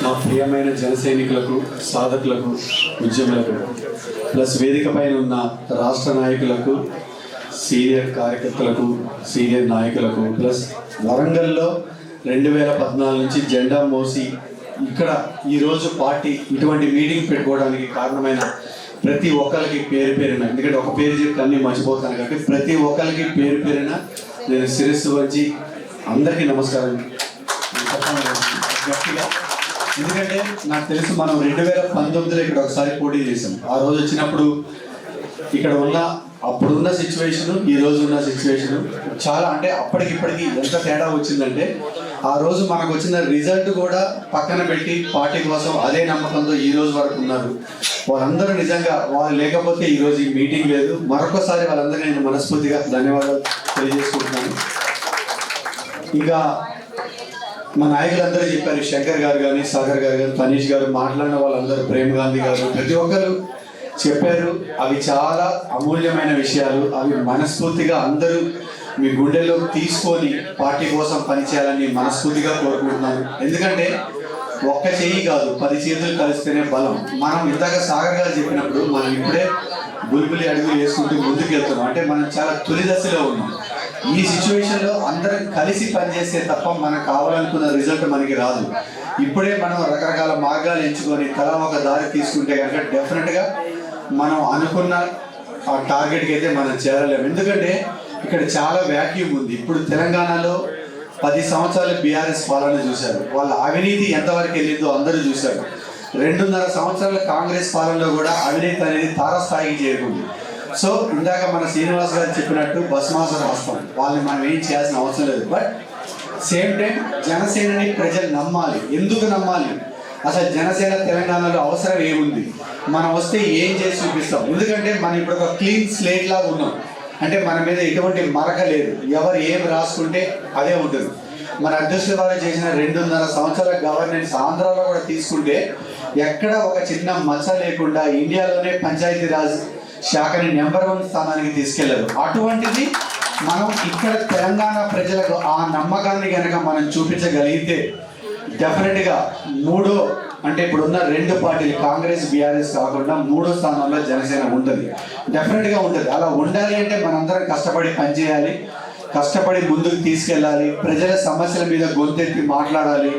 మా ప్రియమైన జన సైనికులకు, సాధకులకు, ఉద్యములకు, ప్లస్ వేదిక పైన ఉన్న రాష్ట్ర నాయకులకు, సీనియర్ కార్యకర్తలకు, సీనియర్ నాయకులకు, ప్లస్ వరంగల్లో 2014 నుంచి జెండా మోసి ఇక్కడ ఈరోజు పార్టీ ఇటువంటి మీటింగ్ పెట్టుకోవడానికి కారణమైన ప్రతి ఒక్కరికి పేరు పేరున, ఎందుకంటే ఒక పేరు చెప్పి అన్నీ మర్చిపోతాను కాబట్టి ప్రతి ఒక్కరికి పేరు పేరున నేను శిరస్సు వచ్చి అందరికీ నమస్కారం గట్టిగా. ఎందుకంటే నాకు తెలుసు మనం 2019లో ఇక్కడ ఒకసారి పోటీ చేసాం. ఆ రోజు వచ్చినప్పుడు ఇక్కడ ఉన్న అప్పుడున్న సిచ్యువేషను, ఈ రోజు ఉన్న సిచ్యువేషను చాలా, అంటే అప్పటికిప్పటికి ఎంత తేడా వచ్చిందంటే ఆ రోజు మనకు వచ్చిన రిజల్ట్ కూడా పక్కన పెట్టి పార్టీ కోసం అదే నమ్మకంతో ఈ రోజు వరకు ఉన్నారు. వాళ్ళందరూ నిజంగా వాళ్ళు లేకపోతే ఈరోజు ఈ మీటింగ్ లేదు. మరొకసారి వాళ్ళందరికీ నేను మనస్ఫూర్తిగా ధన్యవాదాలు తెలియజేసుకుంటున్నాను. ఇంకా మా నాయకులందరూ చెప్పారు, శంకర్ గారు కానీ, సాగర్ గారు కానీ, తనీష్ గారు, మాట్లాడిన వాళ్ళందరూ, ప్రేమ్ గాంధీ గారు, ప్రతి ఒక్కరు చెప్పారు. అవి చాలా అమూల్యమైన విషయాలు. అవి మనస్ఫూర్తిగా అందరూ మీ గుండెల్లో తీసుకొని పార్టీ కోసం పనిచేయాలని మనస్ఫూర్తిగా కోరుకుంటున్నాను. ఎందుకంటే ఒక్క చెయ్యి కాదు, 10 చేతులు కలిస్తేనే బలం. మనం ఇందాక సాగర్ గారు చెప్పినప్పుడు మనం ఇప్పుడే బుల్బులి అడుగులు వేసుకుంటూ ముందుకు వెళ్తున్నాం. అంటే మనం చాలా తొలి దశలో ఉన్నాం. ఈ సిచ్యువేషన్లో అందరం కలిసి పనిచేస్తే తప్ప మనకు కావాలనుకున్న రిజల్ట్ మనకి రాదు. ఇప్పుడే మనం రకరకాల మార్గాలు ఎంచుకొని తలా ఒక దారి తీసుకుంటే కనుక డెఫినెట్గా మనం అనుకున్న ఆ టార్గెట్కి అయితే మనం చేరలేము. ఎందుకంటే ఇక్కడ చాలా వ్యాక్యూమ్ ఉంది. ఇప్పుడు తెలంగాణలో 10 సంవత్సరాలు బీఆర్ఎస్ పాలన చూశారు. వాళ్ళ అవినీతి ఎంతవరకు వెళ్ళిందో అందరూ చూశారు. 2.5 సంవత్సరాల కాంగ్రెస్ పాలనలో కూడా అవినీతి అనేది తారస్థాయికి చేరుకుంది. సో ఇందాక మన శ్రీనివాస్ గారు చెప్పినట్టు భస్మాసుర హస్తం, వాళ్ళని మనం ఏం చేయాల్సిన అవసరం లేదు. బట్ సేమ్ టైం జనసేనని ప్రజలు నమ్మాలి. ఎందుకు నమ్మాలి? అసలు జనసేన తెలంగాణలో అవసరం ఏముంది, మనం వస్తే ఏం చేసి చూపిస్తాం. ఎందుకంటే మనం ఇప్పుడు ఒక క్లీన్ స్లేట్ లాగా ఉన్నాం. అంటే మన మీద ఎటువంటి మరక లేదు. ఎవరు ఏం రాసుకుంటే అదే ఉంటుంది. మన అధ్యక్షుల వారు చేసిన 2.5 సంవత్సరాల గవర్నెన్స్ ఆంధ్రాలో కూడా తీసుకుంటే ఎక్కడ ఒక చిన్న మచ్చ లేకుండా ఇండియాలోనే పంచాయతీరాజ్ శాఖని నెంబర్ 1 స్థానానికి తీసుకెళ్లారు. అటువంటిది మనం ఇక్కడ తెలంగాణ ప్రజలకు ఆ నమ్మకాన్ని కనుక మనం చూపించగలిగితే డెఫినెట్గా అంటే ఇప్పుడున్న 2 పార్టీలు కాంగ్రెస్, బీఆర్ఎస్ కాకుండా 3వ స్థానంలో జనసేన ఉంటుంది. డెఫినెట్గా ఉంటుంది. అలా ఉండాలి అంటే మనందరం కష్టపడి పనిచేయాలి, కష్టపడి ముందుకు తీసుకెళ్ళాలి, ప్రజల సమస్యల మీద గొంతెత్తి మాట్లాడాలి.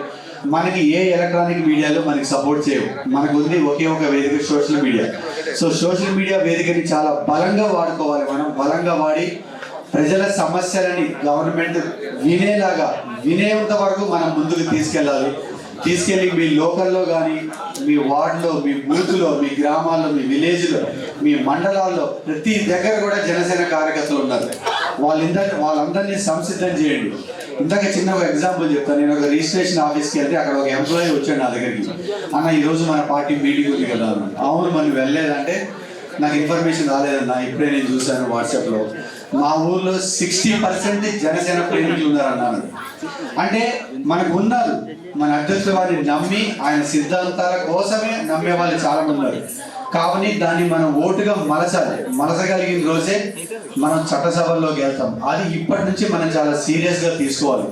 మనకి ఏ ఎలక్ట్రానిక్ మీడియాలో మనకి సపోర్ట్ చేయవు. మనకు ఉంది ఒకే ఒక వేదిక, social media. So social media వేదికని చాలా బలంగా వాడుకోవాలి. మనం బలంగా వాడి ప్రజల సమస్యలని గవర్నమెంట్ వినేంత వరకు మనం ముందుకు తీసుకెళ్ళి మీ లోకల్లో కానీ, మీ వార్డులో, మీ బూత్లో, మీ గ్రామాల్లో, మీ విలేజ్లో, మీ మండలాల్లో ప్రతి దగ్గర కూడా జనసేన కార్యకర్తలు ఉన్నారు. వాళ్ళందరినీ సంసిద్ధం చేయండి. ఇందాక చిన్న ఒక ఎగ్జాంపుల్ చెప్తాను. నేను ఒక రిజిస్ట్రేషన్ ఆఫీస్కి వెళ్తే అక్కడ ఒక ఎంప్లాయీ వచ్చాడు నా దగ్గరికి. అన్న ఈరోజు మన పార్టీ మీటింగ్ ఉంది కదా. అవును, మనం వెళ్ళలేదంటే నాకు ఇన్ఫర్మేషన్ రాలేదన్నా, ఇప్పుడే నేను చూశాను వాట్సాప్లో. మా ఊర్లో 60% జనసేన ప్రేమికులు ఉన్నారన్నాను. అంటే మనకు ఉన్నారు, మన అధ్యక్షుల వారిని నమ్మి ఆయన సిద్ధాంతాల కోసమే నమ్మే వాళ్ళు చాలా మంది ఉన్నారు. కాబట్టి దాన్ని మనం ఓటుగా మలచగలిగిన రోజే మనం చట్టసభల్లోకి వెళ్తాం. అది ఇప్పటి నుంచి మనం చాలా సీరియస్గా తీసుకోవాలి.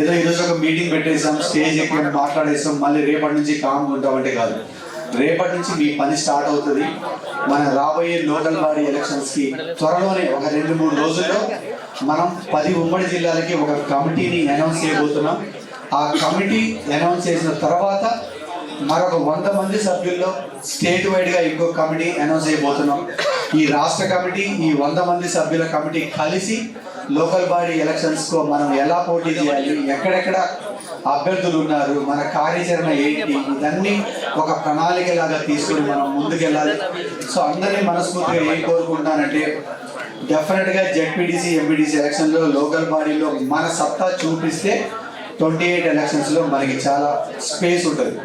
ఏదో ఈరోజు ఒక మీటింగ్ పెట్టేసాం, స్టేజ్ ఎక్కి మాట్లాడేసాం, మళ్ళీ రేపటి నుంచి కామ్గా ఉంటామంటే కాదు. రేపటి నుంచి మీ పని స్టార్ట్ అవుతుంది. మన రాబోయే లోకల్ బాడీ ఎలక్షన్స్కి త్వరలోనే ఒక 2-3 రోజుల్లో మనం 10 ఉమ్మడి జిల్లాలకి ఒక కమిటీని అనౌన్స్ చేయబోతున్నాం. ఆ కమిటీ అనౌన్స్ చేసిన తర్వాత మరొక 100 మంది సభ్యుల్లో స్టేట్ వైడ్గా ఇంకో కమిటీ అనౌన్స్ చేయబోతున్నాం. ఈ రాష్ట్ర కమిటీ, ఈ 100 మంది సభ్యుల కమిటీ కలిసి లోకల్ బాడీ ఎలక్షన్స్కు మనం ఎలా పోటీ చేయాలి, ఎక్కడెక్కడ అభ్యర్థులు ఉన్నారు, మన కార్యాచరణ ఏంటి, ఇదన్నీ ఒక ప్రణాళిక లాగా తీసుకుని మనం ముందుకెళ్ళాలి. సో అందరినీ మనస్ఫూర్తిగా ఏం కోరుకుంటానంటే డెఫినెట్గా జెడ్పీటీసీ, ఎంపీటీసీ ఎలక్షన్లో లోకల్ బాడీలో మన సత్తా చూపిస్తే 28 ఎలక్షన్స్లో మనకి చాలా స్పేస్ ఉంటుంది.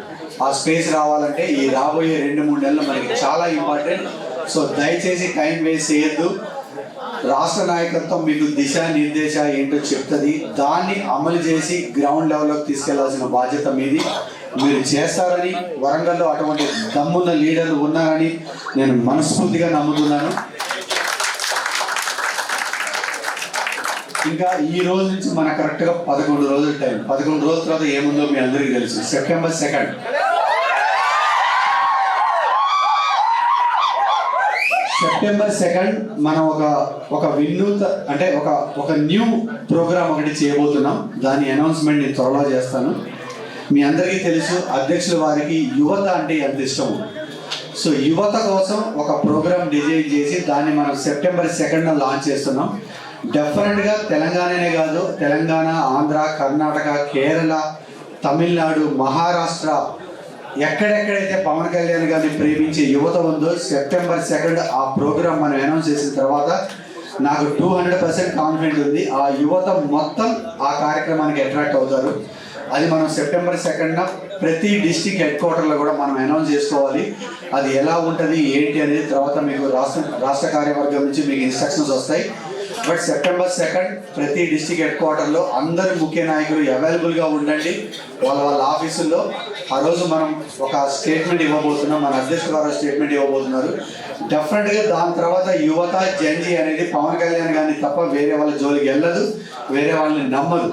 ఆ స్పేస్ రావాలంటే ఈ రాబోయే 2-3 నెలలు మనకి చాలా ఇంపార్టెంట్. సో దయచేసి టైం వేస్ట్ చేయొద్దు. రాష్ట్ర నాయకత్వం మీకు దిశానిర్దేశ ఏంటో చెప్తుంది. దాన్ని అమలు చేసి గ్రౌండ్ లెవెల్లోకి తీసుకెళ్లాల్సిన బాధ్యత మీది. మీరు చేస్తారని, వరంగల్లో అటువంటి దమ్మున్న లీడర్లు ఉన్నారని నేను మనస్ఫూర్తిగా నమ్ముతున్నాను. ఇంకా ఈ రోజు నుంచి మన కరెక్ట్గా 11 రోజుల టైం. 11 రోజుల తర్వాత ఏముందో మీ అందరికీ తెలుసు. సెప్టెంబర్ 2 సెప్టెంబర్ 2 మనం ఒక వినూత అంటే ఒక న్యూ ప్రోగ్రామ్ ఒకటి చేయబోతున్నాం. దాని అనౌన్స్మెంట్ నేను త్వరలో చేస్తాను. మీ అందరికీ తెలుసు అధ్యక్షుల వారికి యువత అంటే ఎంత ఇష్టము. సో యువత కోసం ఒక ప్రోగ్రామ్ డిజైన్ చేసి దాన్ని మనం సెప్టెంబర్ 2న లాంచ్ చేస్తున్నాం. డెఫినెట్గా తెలంగాణనే కాదు, తెలంగాణ, ఆంధ్ర, కర్ణాటక, కేరళ, తమిళనాడు, మహారాష్ట్ర ఎక్కడెక్కడైతే పవన్ కళ్యాణ్ గారిని ప్రేమించే యువత ఉందో సెప్టెంబర్ 2 ఆ ప్రోగ్రామ్ మనం అనౌన్స్ చేసిన తర్వాత నాకు 200% కాన్ఫిడెంట్ ఉంది ఆ యువత మొత్తం ఆ కార్యక్రమానికి అట్రాక్ట్ అవుతారు. అది మనం సెప్టెంబర్ 2న ప్రతి డిస్టిక్ హెడ్ క్వార్టర్లో కూడా మనం అనౌన్స్ చేసుకోవాలి. అది ఎలా ఉంటుంది ఏంటి అనేది తర్వాత మీకు రాష్ట్ర కార్యవర్గం నుంచి మీకు ఇన్స్ట్రక్షన్స్ వస్తాయి. బట్ సెప్టెంబర్ 2 ప్రతి డిస్టిక్ హెడ్ క్వార్టర్లో అందరు ముఖ్య నాయకులు అవైలబుల్గా ఉండండి వాళ్ళ ఆఫీసుల్లో. ఆ రోజు మనం ఒక స్టేట్మెంట్ ఇవ్వబోతున్నాం, మన అధ్యక్షుల గారు స్టేట్మెంట్ ఇవ్వబోతున్నారు. డెఫినెట్గా దాని తర్వాత యువత జంజీ అనేది పవన్ కళ్యాణ్ గారిని తప్ప వేరే వాళ్ళ జోలికి వెళ్ళదు, వేరే వాళ్ళని నమ్మదు.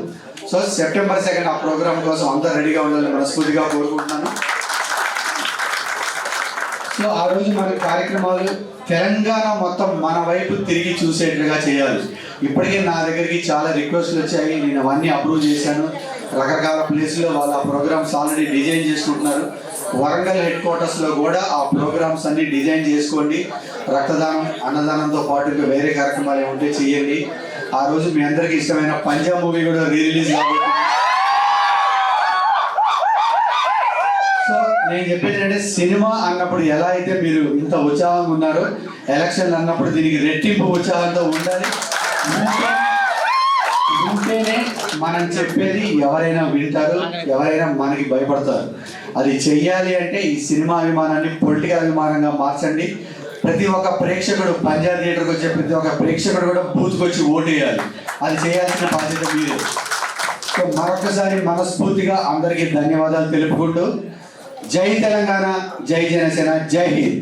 సో సెప్టెంబర్ 2 ఆ ప్రోగ్రామ్ కోసం అందరూ రెడీగా ఉండాలని మనస్ఫూర్తిగా కోరుకుంటున్నాను. సో ఆ రోజు మన కార్యక్రమాలు తెలంగాణ మొత్తం మన వైపు తిరిగి చూసేట్లుగా చేయాలి. ఇప్పటికే నా దగ్గరికి చాలా రిక్వెస్ట్లు వచ్చాయి, నేను అవన్నీ అప్రూవ్ చేశాను. రకరకాల ప్లేస్లో వాళ్ళు ఆ ప్రోగ్రామ్స్ ఆల్రెడీ డిజైన్ చేసుకుంటున్నారు. వరంగల్ హెడ్ క్వార్టర్స్లో కూడా ఆ ప్రోగ్రామ్స్ అన్ని డిజైన్ చేసుకోండి. రక్తదానం, అన్నదానంతో పాటు ఇంకా వేరే కార్యక్రమాలు ఏముంటే చేయండి. ఆ రోజు మీ అందరికీ ఇష్టమైన పంజాబ్ మూవీ కూడా రిలీజ్ కాబోతుంది. సో నేను చెప్పేది ఏంటంటే సినిమా అన్నప్పుడు ఎలా అయితే మీరు ఇంత ఉత్సాహంగా ఉన్నారో ఎలక్షన్లు అన్నప్పుడు దీనికి రెట్టింపు ఉత్సాహంతో ఉండాలి. ఉంటేనే మనం చెప్పేది ఎవరైనా వింటారు, ఎవరైనా మనకి భయపడతారు. అది చెయ్యాలి అంటే ఈ సినిమా అభిమానాన్ని పొలిటికల్ అభిమానంగా మార్చండి. ప్రతి ఒక్క ప్రేక్షకుడు పంజాబ్ థియేటర్కి వచ్చే ప్రతి ఒక్క ప్రేక్షకుడు కూడా బూత్కి వచ్చి ఓటు వేయాలి. అది చేయాల్సిన బాధ్యత మీరే. సో మరొకసారి మనస్ఫూర్తిగా అందరికీ ధన్యవాదాలు తెలుపుకుంటూ జై తెలంగాణ, జై జనసేన, జై హింద్.